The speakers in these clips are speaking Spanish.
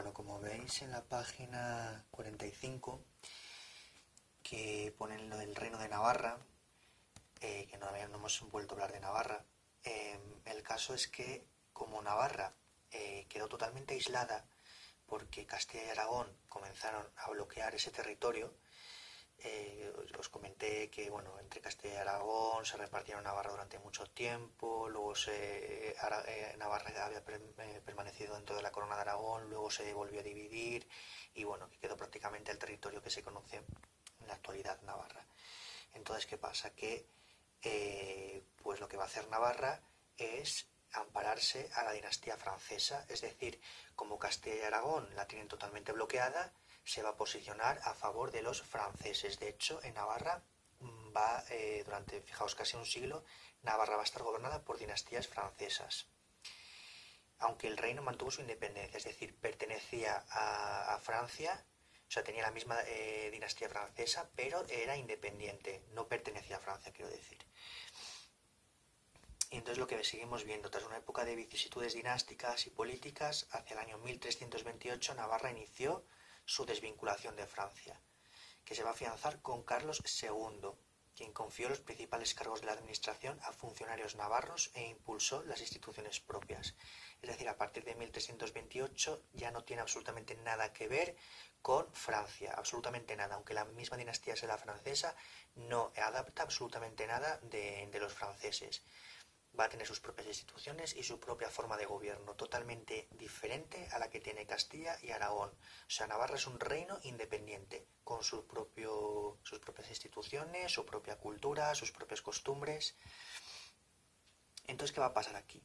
Bueno, como veis en la página 45, que ponen lo del Reino de Navarra, que no hemos vuelto a hablar de Navarra, el caso es que como Navarra quedó totalmente aislada porque Castilla y Aragón comenzaron a bloquear ese territorio. Os comenté que entre Castilla y Aragón se repartieron Navarra durante mucho tiempo, luego Navarra había permanecido dentro de la corona de Aragón, luego se volvió a dividir y que quedó prácticamente el territorio que se conoce en la actualidad Navarra. Entonces, ¿qué pasa? Que pues lo que va a hacer Navarra es ampararse a la dinastía francesa, es decir, como Castilla y Aragón la tienen totalmente bloqueada, se va a posicionar a favor de los franceses. De hecho, en Navarra durante, fijaos, casi un siglo, Navarra va a estar gobernada por dinastías francesas. Aunque el reino mantuvo su independencia, es decir, pertenecía a Francia, o sea, tenía la misma dinastía francesa, pero era independiente, no pertenecía a Francia, quiero decir. Y entonces lo que seguimos viendo, tras una época de vicisitudes dinásticas y políticas, hacia el año 1328 Navarra inició su desvinculación de Francia, que se va a afianzar con Carlos II, quien confió los principales cargos de la administración a funcionarios navarros e impulsó las instituciones propias. Es decir, a partir de 1328 ya no tiene absolutamente nada que ver con Francia, absolutamente nada, aunque la misma dinastía sea la francesa, no adapta absolutamente nada de los franceses. Va a tener sus propias instituciones y su propia forma de gobierno, totalmente diferente a la que tiene Castilla y Aragón. O sea, Navarra es un reino independiente, con sus propias instituciones, su propia cultura, sus propias costumbres. Entonces, ¿qué va a pasar aquí?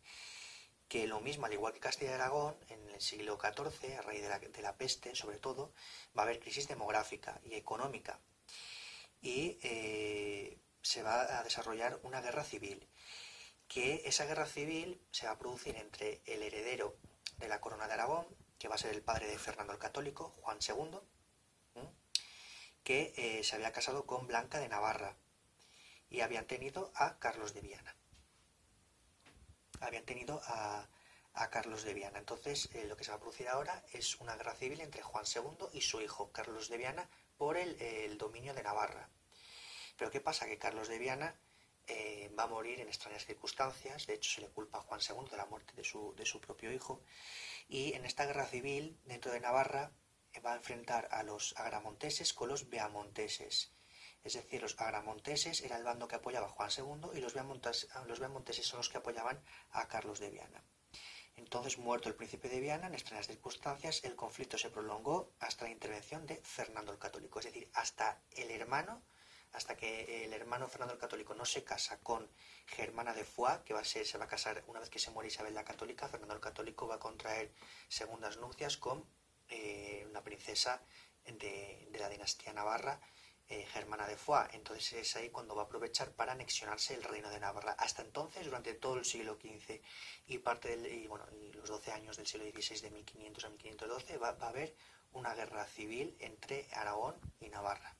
Que lo mismo, al igual que Castilla y Aragón, en el siglo XIV, a raíz de la peste, sobre todo, va a haber crisis demográfica y económica. Y se va a desarrollar una guerra civil. Que esa guerra civil se va a producir entre el heredero de la corona de Aragón, que va a ser el padre de Fernando el Católico, Juan II, que se había casado con Blanca de Navarra y habían tenido a Carlos de Viana. Entonces, lo que se va a producir ahora es una guerra civil entre Juan II y su hijo, Carlos de Viana, por el dominio de Navarra. Pero ¿qué pasa? Que Carlos de Viana va a morir en extrañas circunstancias. De hecho, se le culpa a Juan II de la muerte de su propio hijo. Y en esta guerra civil, dentro de Navarra, va a enfrentar a los agramonteses con los beamonteses. Es decir, los agramonteses era el bando que apoyaba a Juan II y los beamonteses son los que apoyaban a Carlos de Viana. Entonces, muerto el príncipe de Viana, en extrañas circunstancias, el conflicto se prolongó hasta la intervención de Fernando el Católico. Es decir, hasta que el hermano Fernando el Católico no se casa con Germana de Foix, que se va a casar una vez que se muere Isabel la Católica. Fernando el Católico va a contraer segundas nupcias con una princesa de la dinastía navarra, Germana de Foix. Entonces es ahí cuando va a aprovechar para anexionarse el reino de Navarra. Hasta entonces, durante todo el siglo XV y los 12 años del siglo XVI, de 1500 a 1512, va a haber una guerra civil entre Aragón y Navarra.